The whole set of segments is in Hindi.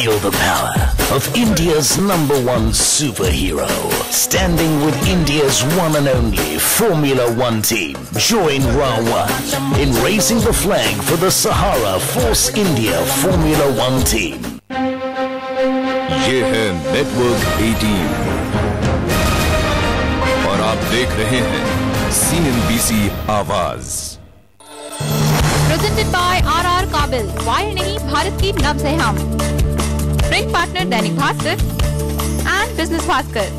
Feel the power of India's #1 superhero. Standing with India's one and only Formula One team. Join Ra1 in raising the flag for the Sahara Force India Formula One team. ये है नेटवर्क 18 और आप देख रहे हैं CNBC आवाज। Presented by RR काबिल, वायर नहीं भारत की नब्ज है हम। Drink partner Dainik Bhaskar and business Bhaskar.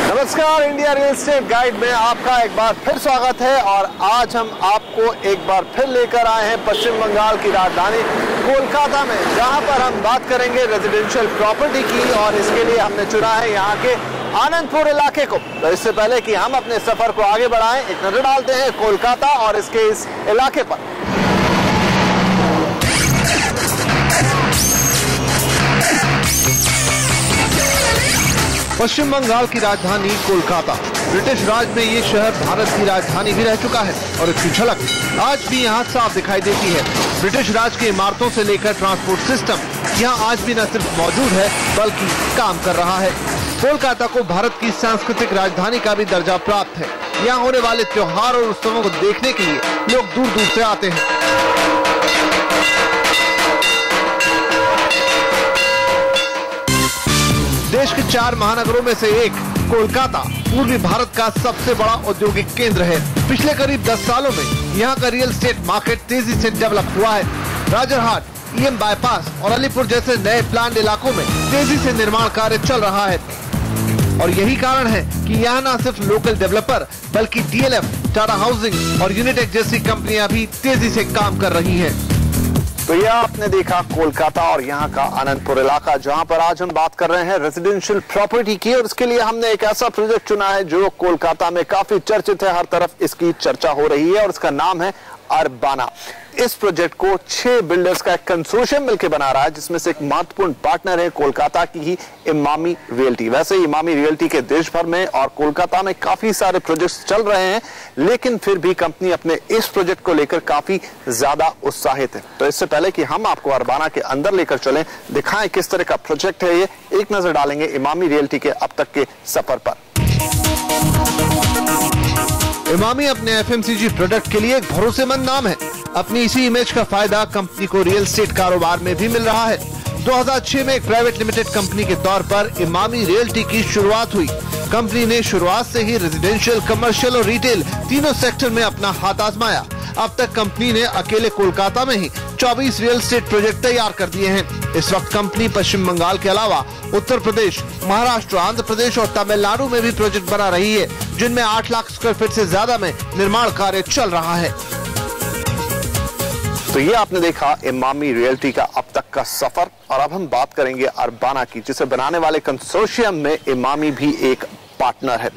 नमस्कार, इंडिया रियल एस्टेट गाइड में आपका एक बार फिर स्वागत है और आज हम आपको एक बार फिर लेकर आए हैं पश्चिम बंगाल की राजधानी कोलकाता में, जहां पर हम बात करेंगे रेजिडेंशियल प्रॉपर्टी की और इसके लिए हमने चुना है यहां के आनंदपुर इलाके को। तो इससे पहले कि हम अपने सफर को आगे बढ़ाएं, एक नजर डालते हैं कोलकाता और इसके इस इलाके पर। पश्चिम बंगाल की राजधानी कोलकाता ब्रिटिश राज में ये शहर भारत की राजधानी भी रह चुका है और इसकी झलक आज भी यहाँ साफ दिखाई देती है। ब्रिटिश राज की इमारतों से लेकर ट्रांसपोर्ट सिस्टम यहाँ आज भी न सिर्फ मौजूद है बल्कि काम कर रहा है। कोलकाता को भारत की सांस्कृतिक राजधानी का भी दर्जा प्राप्त है। यहाँ होने वाले त्योहार और उत्सवों को देखने के लिए लोग दूर दूर से आते हैं। देश के 4 महानगरों में से एक कोलकाता पूर्वी भारत का सबसे बड़ा औद्योगिक केंद्र है। पिछले करीब 10 सालों में यहाँ का रियल एस्टेट मार्केट तेजी से डेवलप हुआ है। राजरहाट, EM बाईपास और अलीपुर जैसे नए प्लान्ड इलाकों में तेजी से निर्माण कार्य चल रहा है और यही कारण है कि यहाँ न सिर्फ लोकल डेवलपर बल्कि DLF, टाटा हाउसिंग और यूनिटेक जैसी कंपनियां भी तेजी से काम कर रही हैं। तो यह आपने देखा कोलकाता और यहाँ का आनंदपुर इलाका, जहाँ पर आज हम बात कर रहे हैं रेजिडेंशियल प्रॉपर्टी की और इसके लिए हमने एक ऐसा प्रोजेक्ट चुना है जो कोलकाता में काफी चर्चित है, हर तरफ इसकी चर्चा हो रही है और इसका नाम है अरबाना। इस प्रोजेक्ट को 6 बिल्डर्स का एक कंसोर्शियम मिलकर बना रहा है, जिसमें से एक महत्वपूर्ण पार्टनर है कोलकाता की ही इमामी रियल्टी। वैसे इमामी रियल्टी के देश भर में और कोलकाता में काफी सारे प्रोजेक्ट्स चल रहे हैं, लेकिन फिर भी कंपनी अपने इस प्रोजेक्ट को लेकर काफी ज्यादा उत्साहित है। तो इससे पहले कि हम आपको अरबाना के अंदर लेकर चलें, दिखाएं किस तरह का प्रोजेक्ट है ये, एक नजर डालेंगे इमामी रियल्टी के अब तक के सफर पर। इमामी अपने FMCG प्रोडक्ट के लिए एक भरोसेमंद नाम है। अपनी इसी इमेज का फायदा कंपनी को रियल एस्टेट कारोबार में भी मिल रहा है। 2006 में एक प्राइवेट लिमिटेड कंपनी के तौर पर इमामी रियल्टी की शुरुआत हुई। कंपनी ने शुरुआत से ही रेजिडेंशियल, कमर्शियल और रिटेल तीनों सेक्टर में अपना हाथ आजमाया। अब तक कंपनी ने अकेले कोलकाता में ही 24 रियल एस्टेट प्रोजेक्ट तैयार कर दिए हैं। इस वक्त कंपनी पश्चिम बंगाल के अलावा उत्तर प्रदेश, महाराष्ट्र, आंध्र प्रदेश और तमिलनाडु में भी प्रोजेक्ट बना रही है, जिनमें 8 लाख स्क्वायर फीट से ज्यादा में निर्माण कार्य चल रहा है। तो ये आपने देखा इमामी रियल्टी का अब तक का सफर और अब हम बात करेंगे अरबाना की, जिसे बनाने वाले कंसोर्शियम में इमामी भी एक पार्टनर है।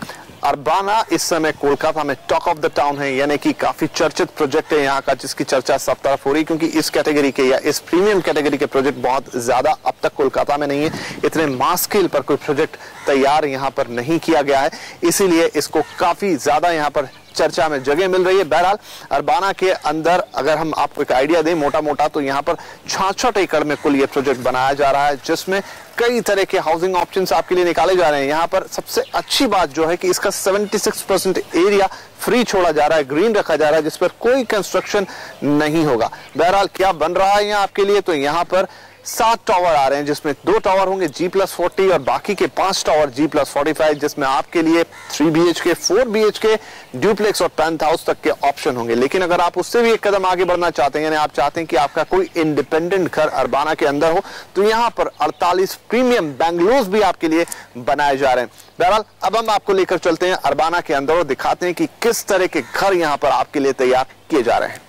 अरबाना इस समय कोलकाता में टॉक ऑफ द टाउन है, यानी कि काफी चर्चित प्रोजेक्ट है यहाँ का, जिसकी चर्चा सब तरफ हो रही, क्योंकि इस कैटेगरी के या इस प्रीमियम कैटेगरी के प्रोजेक्ट बहुत ज्यादा अब तक कोलकाता में नहीं है। इतने मास स्केल पर कोई प्रोजेक्ट तैयार यहाँ पर नहीं किया गया है, इसीलिए इसको काफी ज्यादा यहाँ पर चर्चा में जगह मिल रही है। बहरहाल अरबाना के अंदर अगर हम आपको एक आइडिया दें मोटा मोटा, तो यहाँ पर 66 एकड़ में कुल ये प्रोजेक्ट बनाया जा रहा है, जिसमें कई तरह के हाउसिंग ऑप्शंस आपके लिए निकाले जा रहे हैं। यहाँ पर सबसे अच्छी बात जो है कि इसका 76% एरिया फ्री छोड़ा जा रहा है, ग्रीन रखा जा रहा है, जिस पर कोई कंस्ट्रक्शन नहीं होगा। बहरहाल क्या बन रहा है यहाँ आपके लिए, तो यहाँ पर 7 टावर आ रहे हैं, जिसमें 2 टावर होंगे G+40 और बाकी के 5 टावर G+45, जिसमें आपके लिए 3 BHK, 4 BHK, ड्यूप्लेक्स और पेंथ हाउस तक के ऑप्शन होंगे। लेकिन अगर आप उससे भी एक कदम आगे बढ़ना चाहते हैं, यानी आप चाहते हैं कि आपका कोई इंडिपेंडेंट घर अरबाना के अंदर हो, तो यहाँ पर 48 प्रीमियम बंगलोज भी आपके लिए बनाए जा रहे हैं। बहरहाल अब हम आपको लेकर चलते हैं अरबाना के अंदर और दिखाते हैं कि किस तरह के घर यहाँ पर आपके लिए तैयार किए जा रहे हैं।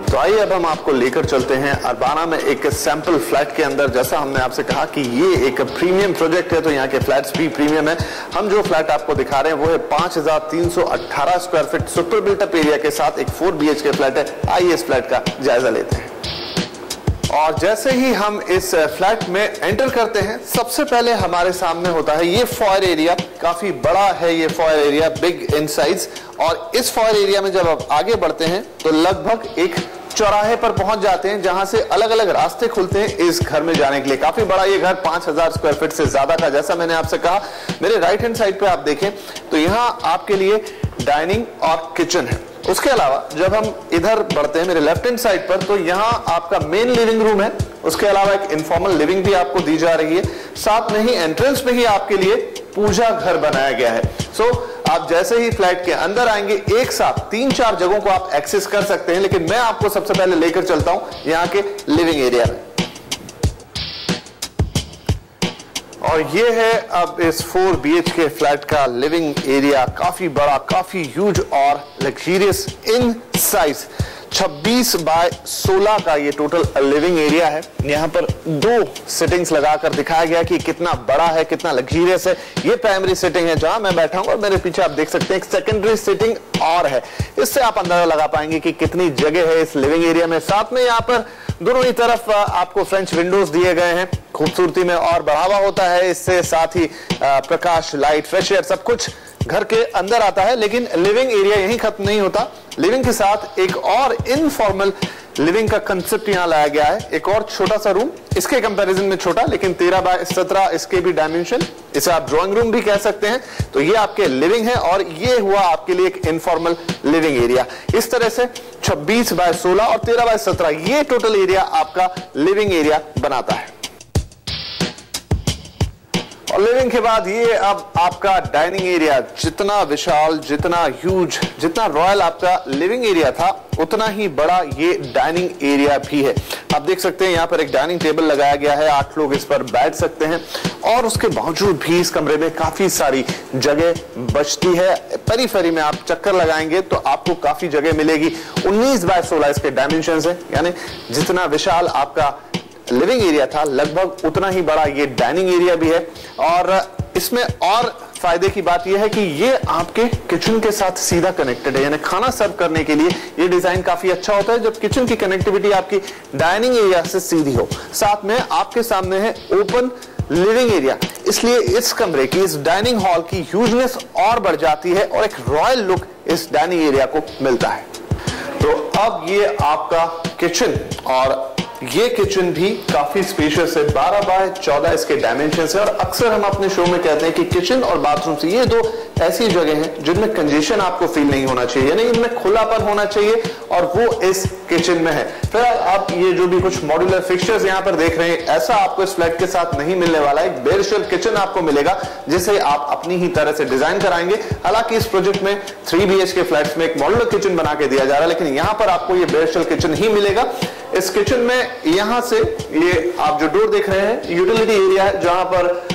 तो आइए अब हम आपको लेकर चलते हैं अरबाना में एक सैंपल फ्लैट के अंदर। जैसा हमने आपसे कहा कि ये एक प्रीमियम प्रोजेक्ट है, तो यहाँ के फ्लैट्स भी प्रीमियम है। हम जो फ्लैट आपको दिखा रहे हैं वो है 5318 square feet super built up area के साथ एक 4 BHK फ्लैट है। आइए इस फ्लैट का जायजा लेते हैं। और जैसे ही हम इस फ्लैट में एंटर करते हैं, सबसे पहले हमारे सामने होता है ये फॉयर एरिया। काफी बड़ा है ये foyer area, big in size. और इस फॉयर एरिया में जब आप आगे बढ़ते हैं तो लगभग एक चौराहे पर पहुंच जाते हैं, जहां से अलग अलग रास्ते खुलते हैं इस घर में जाने के लिए। काफी बड़ा ये घर, 5000 स्क्वायर फीट से ज्यादा का। जैसा मैंने आपसे कहा, मेरे राइट हैंड साइड पे आप देखें तो यहां आपके लिए डाइनिंग और किचन है। उसके अलावा जब हम इधर बढ़ते हैं मेरे लेफ्ट हैंड साइड पर, तो यहां आपका मेन लिविंग रूम है। उसके अलावा एक इनफॉर्मल लिविंग भी आपको दी जा रही है। साथ में ही एंट्रेंस में ही आपके लिए पूजा घर बनाया गया है। आप जैसे ही फ्लैट के अंदर आएंगे, एक साथ 3-4 जगहों को आप एक्सेस कर सकते हैं, लेकिन मैं आपको सबसे पहले लेकर चलता हूं यहाँ के लिविंग एरिया में। और ये है अब इस 4 BHK फ्लैट का लिविंग एरिया। काफी बड़ा, काफी ह्यूज और लग्जरियस इन साइज। 26 बाय 16 का ये टोटल लिविंग एरिया है। यहाँ पर 2 सिटिंग्स लगाकर दिखाया गया कि कितना बड़ा है, कितना लग्जरियस है। ये प्राइमरी सिटिंग है जहां मैं बैठा हूं, और मेरे पीछे आप देख सकते हैं एक सेकेंडरी सिटिंग और है। इससे आप अंदाजा लगा पाएंगे कि कितनी जगह है इस लिविंग एरिया में। साथ में यहाँ पर दोनों ही तरफ आपको फ्रेंच विंडोज दिए गए हैं। खूबसूरती में और बढ़ावा होता है इससे। साथ ही प्रकाश, लाइट, फ्रेश एयर सब कुछ घर के अंदर आता है। लेकिन लिविंग एरिया यहीं खत्म नहीं होता। लिविंग के साथ एक और इनफॉर्मल लिविंग का कंसेप्ट यहां लाया गया है। एक और छोटा सा रूम, इसके कंपैरिजन में छोटा, लेकिन 13 बाय 17 इसके भी डायमेंशन। इसे आप ड्राइंग रूम भी कह सकते हैं। तो ये आपके लिविंग है, और ये हुआ आपके लिए एक इनफॉर्मल लिविंग एरिया। इस तरह से 26 बाय 16 और 13 बाय 17 ये टोटल एरिया आपका लिविंग एरिया बनाता है। और लिविंग के बाद ये अब आपका डाइनिंग एरिया। जितना विशाल, जितना ह्यूज, जितना रॉयल आपका लिविंग एरिया था, उतना ही बड़ा ये डाइनिंग एरिया भी है। आप देख सकते हैं यहाँ पर एक डाइनिंग टेबल लगाया गया है। 8 लोग इस पर बैठ सकते हैं, और उसके बावजूद भी इस कमरे में काफी सारी जगह बचती है। पेरीफेरी में आप चक्कर लगाएंगे तो आपको काफी जगह मिलेगी। 19 बाय 16 इसके डायमेंशंस है, यानी जितना विशाल आपका लिविंग एरिया था, लगभग उतना ही बड़ा ये डाइनिंग एरिया भी है। और इसमें और फायदे की बात यह है कि ये आपके किचन के साथ सीधा कनेक्टेड है, यानी खाना सर्व करने के लिए ये डिजाइन काफी अच्छा होता है जब किचन की कनेक्टिविटी आपकी डाइनिंग एरिया से सीधी हो। साथ में आपके सामने है ओपन लिविंग एरिया, इसलिए इस कमरे की, इस डाइनिंग हॉल की ह्यूजनेस और बढ़ जाती है, और एक रॉयल लुक इस डाइनिंग एरिया को मिलता है। तो अब ये आपका किचन, और ये किचन भी काफी स्पेशियस है। 12 बाय 14 इसके डायमेंशंस है। और अक्सर हम अपने शो में कहते हैं कि किचन और बाथरूम से ये 2 ऐसी जगह हैं जिनमें कंजेशन आपको फील नहीं होना चाहिए, यानी इनमें खुलापन होना चाहिए, और वो इस किचन में है। फिर आप ये जो भी कुछ मॉड्यूलर फिक्सचर्स यहाँ पर देख रहे हैं, ऐसा आपको इस फ्लैट के साथ नहीं मिलने वाला है। एक बेयर शेल किचन आपको मिलेगा, जिसे आप अपनी ही तरह से डिजाइन कराएंगे। हालांकि इस प्रोजेक्ट में 3 BHK फ्लैट्स में एक मॉड्यूलर किचन बना के दिया जा रहा है, लेकिन यहाँ पर आपको ये बेयर शेल किचन ही मिलेगा। इस किचन में यहां से ये आप जो डोर देख रहे हैं, यूटिलिटी एरिया है, जहां पर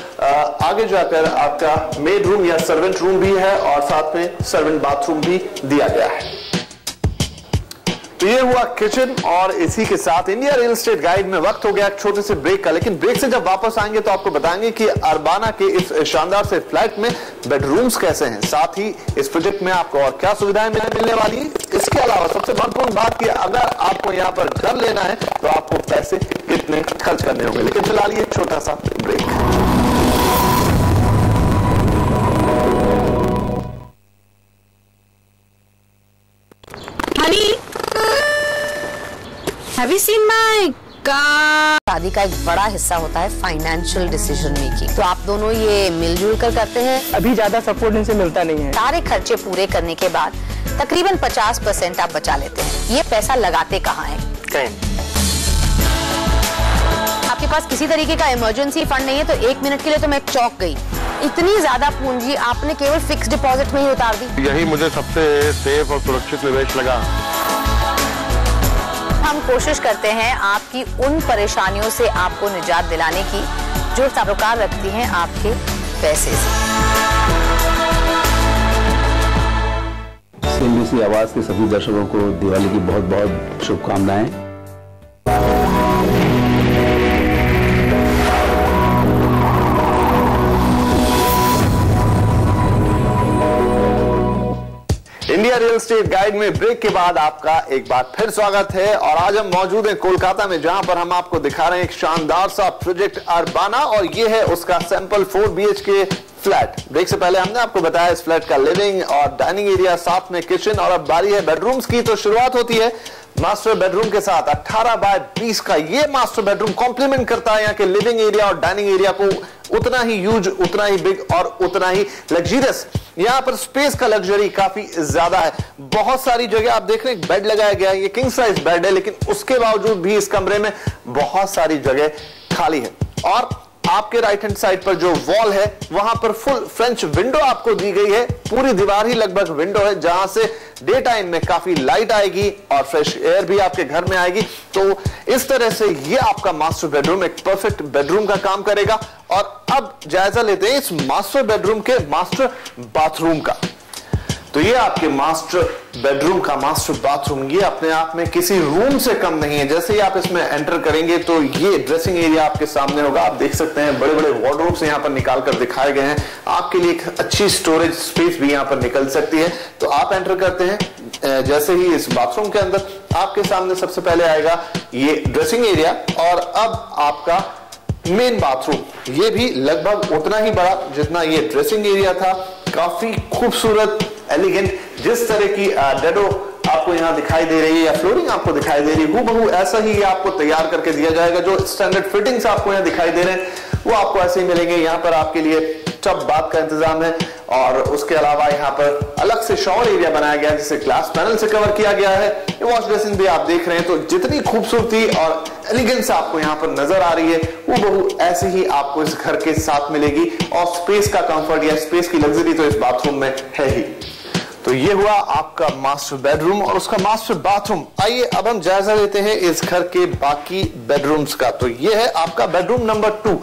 आगे जाकर आपका मेड रूम या सर्वेंट रूम भी है, और साथ में सर्वेंट बाथरूम भी दिया गया है। तो ये हुआ किचन, और इसी के साथ इंडिया रियल एस्टेट गाइड में वक्त हो गया छोटे से ब्रेक का। लेकिन ब्रेक से जब वापस आएंगे तो आपको बताएंगे कि अरबाना के इस शानदार से फ्लैट में बेडरूम्स कैसे हैं, साथ ही इस प्रोजेक्ट में आपको और क्या सुविधाएं मिलने वाली है। इसके अलावा सबसे महत्वपूर्ण बात कि अगर आपको यहाँ पर घर लेना है तो आपको पैसे कितने खर्च करने होंगे। लेकिन फिलहाल ये छोटा सा break. Have you seen my car? शादी का एक बड़ा हिस्सा होता है फाइनेंशियल डिसीजन मेकिंग। तो आप दोनों ये मिलजुल कर करते हैं। अभी ज्यादा सपोर्ट इनसे मिलता नहीं है। सारे खर्चे पूरे करने के बाद तकरीबन 50% आप बचा लेते हैं। ये पैसा लगाते कहाँ हैं? कहीं। आपके पास किसी तरीके का इमरजेंसी फंड नहीं है, तो 1 मिनट के लिए तो मैं चौंक गई। इतनी ज्यादा पूंजी आपने केवल फिक्स डिपॉजिट में ही उतार दी। यही मुझे सबसे सेफ और सुरक्षित निवेश लगा। हम कोशिश करते हैं आपकी उन परेशानियों से आपको निजात दिलाने की जो सरोकार रखती हैं आपके पैसे से। CNBC आवाज के सभी दर्शकों को दिवाली की बहुत बहुत शुभकामनाएं। इंडिया रियल एस्टेट गाइड में ब्रेक के बाद आपका एक बार फिर स्वागत है। और आज हम मौजूद हैं कोलकाता में, जहां पर हम आपको दिखा रहे हैं एक शानदार सा प्रोजेक्ट अरबाना, और ये है उसका सैंपल 4 BHK फ्लैट। ब्रेक से पहले हमने आपको बताया इस फ्लैट का लिविंग और डाइनिंग एरिया, साथ में किचन, और अब बारी है बेडरूम्स की। तो शुरुआत होती है मास्टर बेडरूम के साथ। 18 बाय 20 का ये मास्टर बेडरूम कॉम्प्लीमेंट करता है यहाँ के लिविंग एरिया और डाइनिंग एरिया को। उतना ही ह्यूज, उतना ही बिग और उतना ही लग्जरियस। यहाँ पर स्पेस का लग्जरी काफी ज्यादा है। बहुत सारी जगह आप देख रहे हैं, बेड लगाया गया है, ये किंग साइज बेड है, लेकिन उसके बावजूद भी इस कमरे में बहुत सारी जगह खाली है। और आपके राइट हैंड साइड पर जो वॉल है वहां पर फुल फ्रेंच विंडो आपको दी गई है। पूरी दीवार ही लगभग विंडो है, जहां से डे टाइम में काफी लाइट आएगी और फ्रेश एयर भी आपके घर में आएगी। तो इस तरह से ये आपका मास्टर बेडरूम एक परफेक्ट बेडरूम का काम करेगा। और अब जायजा लेते हैं इस मास्टर बेडरूम के मास्टर बाथरूम का। तो ये आपके मास्टर बेडरूम का मास्टर बाथरूम, ये अपने आप में किसी रूम से कम नहीं है। जैसे ही आप इसमें एंटर करेंगे तो ये ड्रेसिंग एरिया आपके सामने होगा। आप देख सकते हैं बड़े बड़े वार्डरोब्स यहाँ पर निकाल कर दिखाए गए हैं। आपके लिए एक अच्छी स्टोरेज स्पेस भी यहाँ पर निकल सकती है। तो आप एंटर करते हैं, जैसे ही इस बाथरूम के अंदर आपके सामने सबसे पहले आएगा ये ड्रेसिंग एरिया, और अब आपका मेन बाथरूम, ये भी लगभग उतना ही बड़ा जितना ये ड्रेसिंग एरिया था। काफी खूबसूरत, एलिगेंट, जिस तरह की डेडो आपको यहाँ दिखाई दे रही है या फ्लोरिंग आपको दिखाई दे रही है, हूबहू ऐसा ही आपको तैयार करके दिया जाएगा। जो स्टैंडर्ड फिटिंग्स आपको यहाँ दिखाई दे रहे हैं वो आपको ऐसे ही मिलेंगे। यहाँ पर आपके लिए टब बाथ का इंतजाम है, और उसके अलावा यहाँ पर अलग से शॉवर एरिया बनाया गया है जिसे ग्लास पैनल से कवर किया गया है। वॉश बेसिन भी आप देख रहे हैं। तो जितनी खूबसूरती और एलिगेंस आपको यहाँ पर नजर आ रही है वो बहु ऐसे ही आपको इस घर के साथ मिलेगी। और स्पेस का कंफर्ट या स्पेस की लग्जरी तो इस बाथरूम में है ही। तो ये हुआ आपका मास्टर बेडरूम और उसका मास्टर बाथरूम। आइए अब हम जायजा लेते हैं इस घर के बाकी बेडरूम्स का। तो ये है आपका बेडरूम नंबर 2।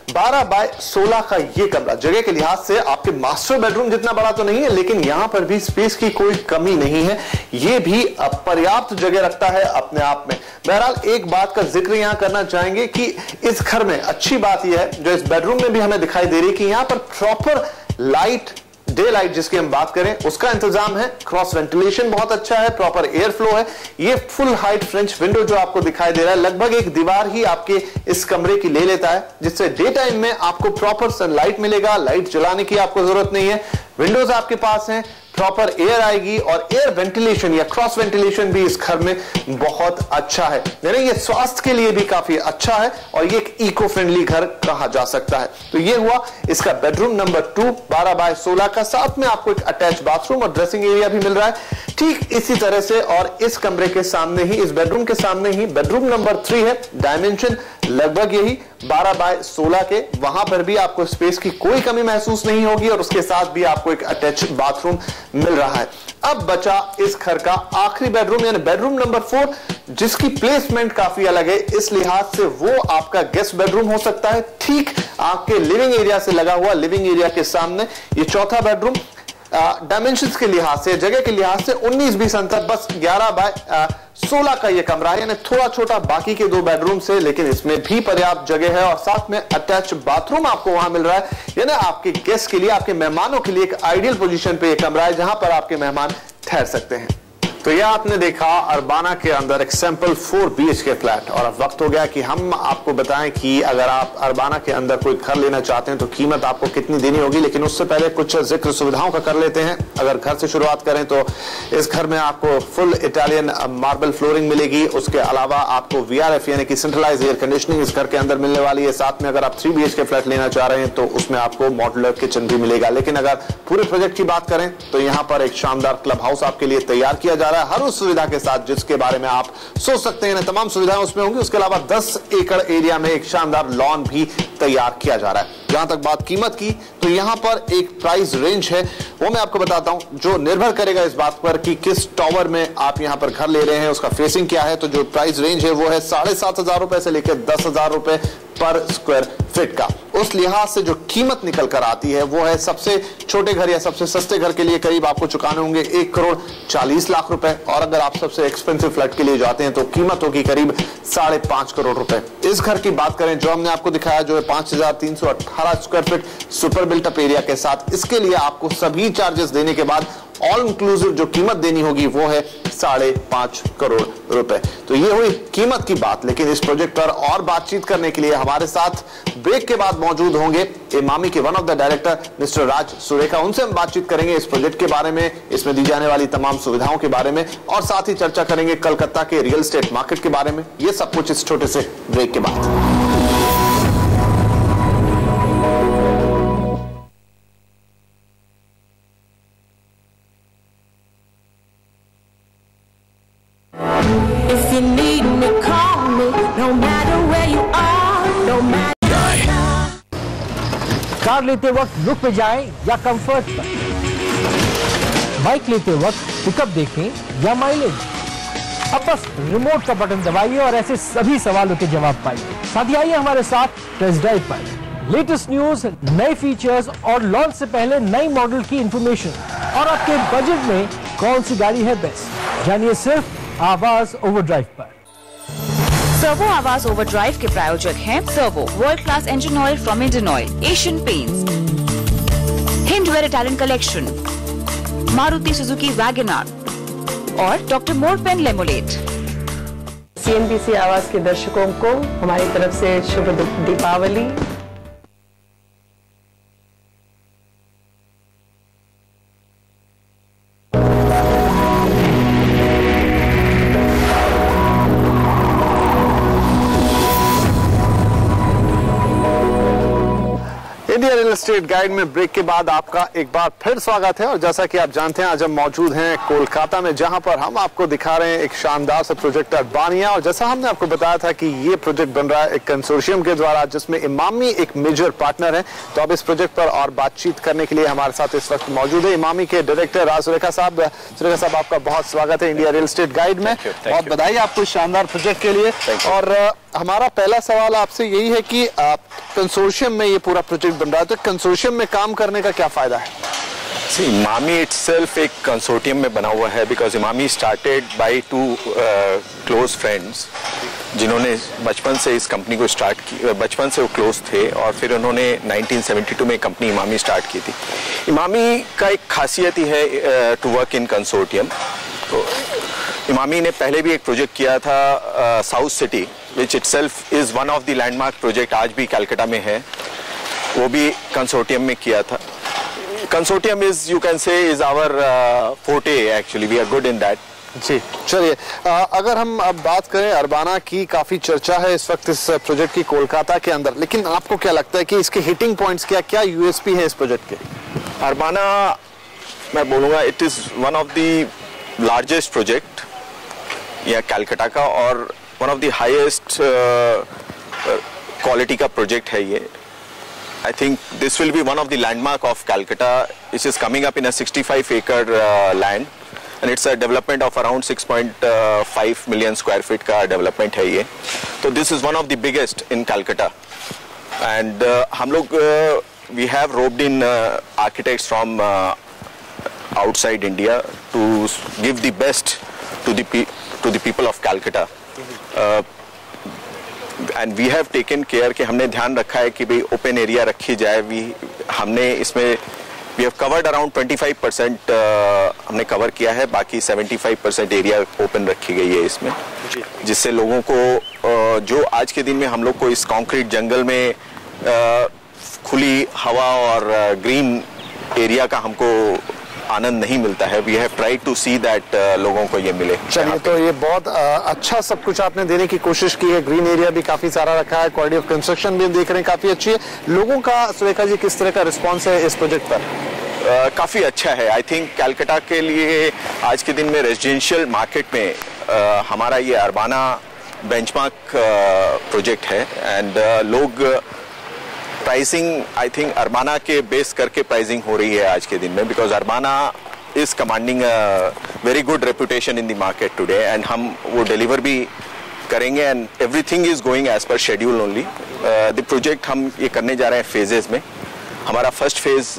12 बाय 16 का ये कमरा जगह के लिहाज से आपके मास्टर बेडरूम जितना बड़ा तो नहीं है, लेकिन यहां पर भी स्पेस की कोई कमी नहीं है। ये भी पर्याप्त जगह रखता है अपने आप में। बहरहाल एक बात का जिक्र यहां करना चाहेंगे कि इस घर में अच्छी बात यह है, जो इस बेडरूम में भी हमें दिखाई दे रही है, कि यहां पर प्रॉपर लाइट, डे लाइट जिसकी हम बात करें उसका इंतजाम है। क्रॉस वेंटिलेशन बहुत अच्छा है, प्रॉपर एयर फ्लो है। ये फुल हाइट फ्रेंच विंडो जो आपको दिखाई दे रहा है, लगभग एक दीवार ही आपके इस कमरे की ले लेता है, जिससे डे टाइम में आपको प्रॉपर सनलाइट मिलेगा। लाइट जलाने की आपको जरूरत नहीं है। विंडोज आपके पास हैं, प्रॉपर एयर आएगी, और एयर वेंटिलेशन या क्रॉस वेंटिलेशन भी इस घर में बहुत अच्छा है। यानी ये स्वास्थ्य के लिए भी काफी अच्छा है, और ये एक इको फ्रेंडली घर कहा जा सकता है। तो ये हुआ इसका बेडरूम नंबर 2, 12 बाय 16 का। साथ में आपको एक अटैच बाथरूम और ड्रेसिंग एरिया भी मिल रहा है। ठीक इसी तरह से, और इस कमरे के सामने ही, इस बेडरूम के सामने ही बेडरूम नंबर 3 है। डायमेंशन लगभग यही 12 बाय 16 के। वहां पर भी आपको स्पेस की कोई कमी महसूस नहीं होगी, और उसके साथ भी आपको एक अटैच बाथरूम मिल रहा है। अब बचा इस घर का आखिरी बेडरूम, यानी बेडरूम नंबर 4, जिसकी प्लेसमेंट काफी अलग है। इस लिहाज से वो आपका गेस्ट बेडरूम हो सकता है, ठीक आपके लिविंग एरिया से लगा हुआ। लिविंग एरिया के सामने ये चौथा बेडरूम डायमेंशंस के लिहाज से, जगह के लिहाज से 19-20 अंतर, बस 11 बाय 16 का ये कमरा है, यानी थोड़ा छोटा बाकी के 2 बेडरूम से, लेकिन इसमें भी पर्याप्त जगह है। और साथ में अटैच बाथरूम आपको वहां मिल रहा है। यानी आपके गेस्ट के लिए, आपके मेहमानों के लिए एक आइडियल पोजीशन पे ये कमरा है, जहां पर आपके मेहमान ठहर सकते हैं। तो यह आपने देखा अरबाना के अंदर एक सैंपल 4 BHK फ्लैट। और अब वक्त हो गया कि हम आपको बताएं कि अगर आप अरबाना के अंदर कोई घर लेना चाहते हैं तो कीमत आपको कितनी देनी होगी। लेकिन उससे पहले कुछ जिक्र सुविधाओं का कर लेते हैं। अगर घर से शुरुआत करें तो इस घर में आपको फुल इटालियन मार्बल फ्लोरिंग मिलेगी। उसके अलावा आपको VRF यानी कि सेंट्रलाइज एयर कंडीशनिंग इस घर के अंदर मिलने वाली है। साथ में अगर आप 3 BHK फ्लैट लेना चाह रहे हैं तो उसमें आपको मॉड्यूलर किचन भी मिलेगा। लेकिन अगर पूरे प्रोजेक्ट की बात करें तो यहाँ पर एक शानदार क्लब हाउस आपके लिए तैयार किया जा रहा है, हर उस सुविधा के साथ जिसके बारे में आप सोच सकते हैं। तमाम सुविधाएं उसमें होंगी। उसके अलावा 10 एकड़ एरिया में एक शानदार लॉन भी तैयार किया जा रहा है। जहां तक बात कीमत की, तो यहां पर एक प्राइस रेंज है, वो मैं आपको बताता हूं, जो निर्भर करेगा इस बात पर कि किस टावर में आप यहां पर घर ले रहे हैं, उसका फेसिंग क्या है। तो जो प्राइस रेंज है वो है 7,500 रुपए से लेकर 10,000 रुपए पर स्क्वायर फीट का। उस लिहाज से जो कीमत निकल कर आती है वो है, सबसे छोटे घर या सबसे सस्ते घर के लिए करीब आपको चुकाने होंगे 1,40,00,000 रुपए, और अगर आप सबसे एक्सपेंसिव फ्लैट के लिए जाते हैं तो कीमत होगी करीब 5.5 करोड़ रुपए। इस घर की बात करें जो हमने आपको दिखाया, जो है 5,318 12 square feet super built up area के साथ। इसके लिए आपको सभी चार्जेस देने के बाद ऑल इंक्लूसिव जो कीमत देनी होगी वो है 5.5 करोड़ रुपए। तो ये हुई कीमत की बात। लेकिन इस प्रोजेक्ट पर और बातचीत करने के लिए हमारे साथ ब्रेक के बाद मौजूद होंगे इमामी के one of the director mister Raj Surekha. उनसे हम बातचीत करेंगे इस प्रोजेक्ट के बारे में, इसमें दी जाने वाली तमाम सुविधाओं के बारे में, और साथ ही चर्चा करेंगे कलकत्ता के रियल एस्टेट मार्केट के बारे में। ये सब कुछ इस छोटे से ब्रेक के बाद। कार लेते वक्त लुक पे जाएं या कंफर्ट पर, बाइक लेते वक्त पिकअप देखें या माइलेज। अब बस रिमोट का बटन दबाइए और ऐसे सभी सवालों के जवाब पाइए। साथ ही आइए हमारे साथ टेस्ट ड्राइव पर। लेटेस्ट न्यूज, नए फीचर्स और लॉन्च से पहले नई मॉडल की इंफॉर्मेशन और आपके बजट में कौन सी गाड़ी है बेस्ट, जानिए सिर्फ आवाज ओवरड्राइव पर। सर्वो आवाज ओवरड्राइव के प्रायोजक हैं Servo, world class engine oil from Indian Oil, Asian Paints, Hindware Italian collection, Maruti Suzuki Wagon R और doctor Morepen Lemolate. CNBC Awaaz के दर्शकों को हमारी तरफ से शुभ Deepawali. India real estate guide में ब्रेक के बाद आपका एक बार फिर स्वागत है। और जैसा कि आप जानते हैं आज हम मौजूद हैं कोलकाता में, जहां पर हम आपको दिखा रहे हैं एक शानदार सा प्रोजेक्ट अर्बानिया। और जैसा हमने आपको बताया था कि ये प्रोजेक्ट बन रहा है एक कंसोर्शियम के द्वारा, जिसमें इमामी एक मेजर पार्टनर है। तो अब इस प्रोजेक्ट पर और बातचीत करने के लिए हमारे साथ इस वक्त मौजूद है इमामी के डायरेक्टर राज सुरेखा साहब। सुरेखा साहब, आपका बहुत स्वागत है इंडिया रियल एस्टेट गाइड में। बहुत बधाई आपको इस शानदार प्रोजेक्ट के लिए। और हमारा पहला सवाल आपसे यही है कि कंसोर्शियम में ये पूरा प्रोजेक्ट बन रहा है, तो कंसोर्शियम में काम करने का क्या फायदा है? इमामी इटसेल्फ एक कंसोर्टियम में बना हुआ है, because Emami started by two close friends जिन्होंने बचपन से इस कंपनी को स्टार्ट की। बचपन से वो क्लोज थे और फिर उन्होंने 1972 में कंपनी इमामी स्टार्ट की थी। इमामी का एक खासियत ही है टू वर्क इन कंसोर्टियम। तो इमामी ने पहले भी एक प्रोजेक्ट किया था south city, which itself is one of the landmark project, आज भी कलकत्ता में है, वो भी कंसोर्टियम में किया था। Consortium is, you can say, is our forte actually, we are good in that. जी, चलिए अगर हम अब बात करें अर्बाना की, काफी चर्चा है इस वक्त इस प्रोजेक्ट की कोलकाता के अंदर, लेकिन आपको क्या लगता है कि इसके हिटिंग पॉइंट्स क्या यूएसपी है इस प्रोजेक्ट के? अर्बाना, मैं बोलूँगा it is one of the largest project या कलकत्ता का, और one of the highest quality का प्रोजेक्ट है ये। I think this will be one of the landmark of Calcutta. This is coming up in a 65 acre land, and it's a development of around 6.5 million square feet का development है ये। तो this is one of the biggest in Calcutta, and हम लोग we have roped in architects from outside India to give the best to the people of Calcutta. And we have taken care कि हमने ध्यान रखा है कि भाई ओपन एरिया रखी जाए। हमने इसमें वी हैव कवर्ड अराउंड 25% हमने कवर किया है, बाकी 75% एरिया ओपन रखी गई है इसमें, जिससे लोगों को जो आज के दिन में हम लोग को इस कॉन्क्रीट जंगल में खुली हवा और ग्रीन एरिया का हमको आनंद नहीं मिलता है। We have tried to see that लोगों को ये मिले। चलिए, तो ये बहुत अच्छा सब कुछ आपने देने की कोशिश की है। ग्रीन एरिया भी काफी सारा रखा है, क्वालिटी ऑफ कंस्ट्रक्शन भी देख रहे हैं काफी अच्छी है। लोगों का, सुरेखा जी, किस तरह का रिस्पॉन्स है इस प्रोजेक्ट पर? काफी अच्छा है। आई थिंक कलकत्ता के लिए आज के दिन में रेजिडेंशियल मार्केट में हमारा ये अर्बाना बेंचमार्क प्रोजेक्ट है। एंड लोग प्राइसिंग, आई थिंक अर्बाना के बेस करके प्राइसिंग हो रही है आज के दिन में, because Urbana is commanding very good reputation in the market today, and हम वो डिलीवर भी करेंगे, and everything is going as per schedule only. The project हम ये करने जा रहे हैं फेजेस में। हमारा first phase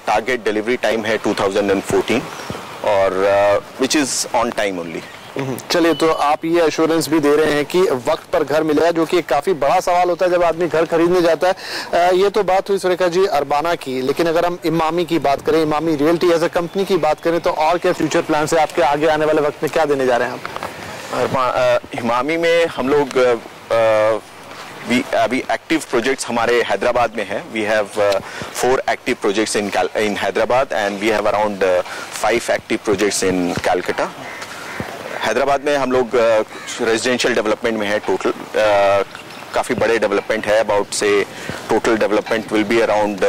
target delivery time है 2014 और which is on time only. चलिए, तो आप ये एश्योरेंस भी दे रहे हैं कि वक्त पर घर मिलेगा, जो कि काफी बड़ा सवाल होता है जब आदमी घर खरीदने जाता है। ये तो बात हुई सुरेखा जी अरबाना की, लेकिन अगर हम इमामी की बात करें, Emami realty as a company की बात करें, तो और क्या फ्यूचर प्लान है आपके? आगे आने वाले वक्त में क्या देने जा रहे हैं आप? इमामी में हम लोग अभी एक्टिव प्रोजेक्ट्स हमारे हैदराबाद में है। We have 4 active projects in Hyderabad and we have around 5 active projects in Calcutta. Hyderabad में हम लोग रेजिडेंशियल डेवलपमेंट में है टोटल, काफ़ी बड़े डेवलपमेंट है। अबाउट से total development will be around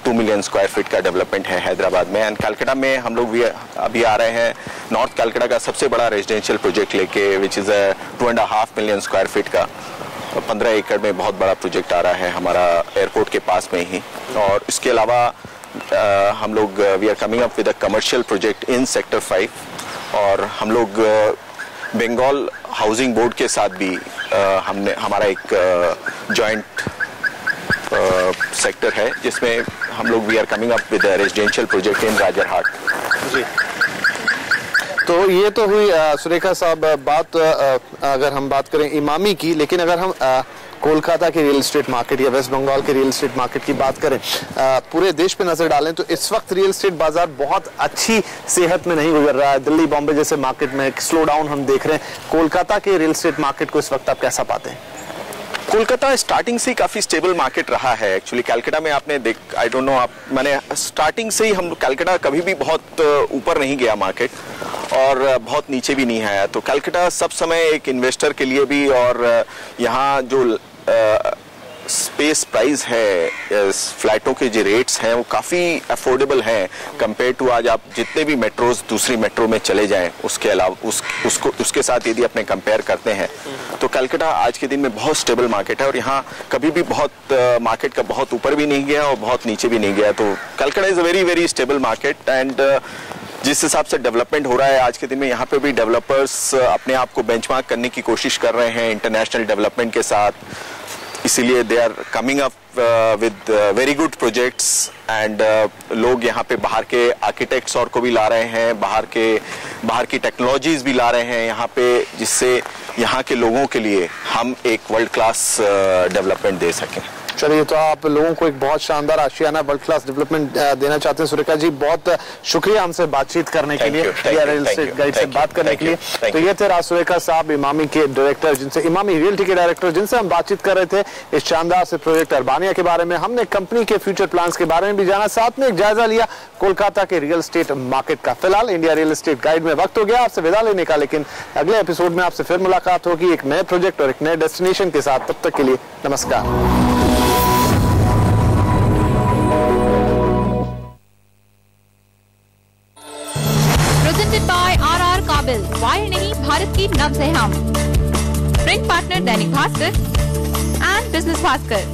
2 million square feet का डेवलपमेंट है हैदराबाद में। एंड कैलकाटा में हम लोग भी अभी आ रहे हैं नॉर्थ कैलकाटा का सबसे बड़ा रेजिडेंशियल प्रोजेक्ट लेके, which is 2.5 million square feet का 15 एकड़ में बहुत बड़ा प्रोजेक्ट आ रहा है हमारा एयरपोर्ट के पास में ही। और इसके अलावा हम लोग we are coming up with a commercial project in sector 5, और हम लोग बंगाल हाउसिंग बोर्ड के साथ भी हमारा एक जॉइंट सेक्टर है, जिसमें हम लोग we are coming up with residential project in Rajarhat. जी, तो ये तो हुई सुरेखा साहब बात, अगर हम बात करें इमामी की, लेकिन अगर हम कोलकाता के रियल एस्टेट मार्केट या वेस्ट बंगाल के रियल एस्टेट मार्केट की बात करें, पूरे देश पे नजर डालें तो इस वक्त रियल एस्टेट बाजार बहुत अच्छी सेहत में नहीं गुजर रहा है। दिल्ली बॉम्बे जैसे मार्केट में एक स्लो डाउन हम देख रहे हैं। कोलकाता के रियल एस्टेट मार्केट को इस वक्त आप कैसा पाते हैं? कोलकाता स्टार्टिंग से ही काफी स्टेबल मार्केट रहा है। एक्चुअली कैलकाटा में आपने आई डोंट नो आप, मैंने स्टार्टिंग से ही हम कैलकाटा कभी भी बहुत ऊपर नहीं गया मार्केट और बहुत नीचे भी नहीं आया। तो कैलकाटा सब समय एक इन्वेस्टर के लिए भी, और यहाँ जो स्पेस प्राइस है, फ्लैटों के जो रेट्स हैं वो काफ़ी अफोर्डेबल हैं कंपेयर टू आज आप जितने भी मेट्रोज दूसरी मेट्रो में चले जाएं, उसके अलावा उसके साथ यदि अपने कंपेयर करते हैं तो कलकत्ता आज के दिन में बहुत स्टेबल मार्केट है, और यहाँ कभी भी बहुत मार्केट का बहुत ऊपर भी नहीं गया और बहुत नीचे भी नहीं गया। तो Calcutta is a very very stable market. And जिस हिसाब से डेवलपमेंट हो रहा है आज के दिन में, यहाँ पे भी डेवलपर्स अपने आप को बेंचमार्क करने की कोशिश कर रहे हैं इंटरनेशनल डेवलपमेंट के साथ, इसीलिए they are coming up with very good projects. And लोग यहाँ पे बाहर के आर्किटेक्ट्स और को भी ला रहे हैं, बाहर की टेक्नोलॉजीज भी ला रहे हैं यहाँ पे, जिससे यहाँ के लोगों के लिए हम एक वर्ल्ड क्लास डेवलपमेंट दे सकें। चलिए, तो आप लोगों को एक बहुत शानदार आशियाना वर्ल्ड क्लास डेवलपमेंट देना चाहते हैं। सुरेखा जी, बहुत शुक्रिया हमसे बातचीत करने के लिए, रियल एस्टेट गाइड से बात करने के लिए। तो ये थे राज सुरेखा साहब, इमामी के डायरेक्टर, जिनसे इमामी रियल्टी के डायरेक्टर, जिनसे हम बातचीत कर रहे थे इस शानदार से प्रोजेक्ट अरबानिया के बारे में। हमने कंपनी के फ्यूचर प्लान्स के बारे में भी जाना, साथ में एक जायजा लिया कोलकाता के रियल एस्टेट मार्केट का। फिलहाल इंडिया रियल एस्टेट गाइड में वक्त हो गया आपसे विदा लेने का, लेकिन अगले एपिसोड में आपसे फिर मुलाकात होगी एक नए प्रोजेक्ट और एक नए डेस्टिनेशन के साथ। तब तक के लिए नमस्कार। बाय RR काबिल, वायर नहीं भारत की नब्ज है हम। Print partner Dainik Bhaskar and business Bhaskar.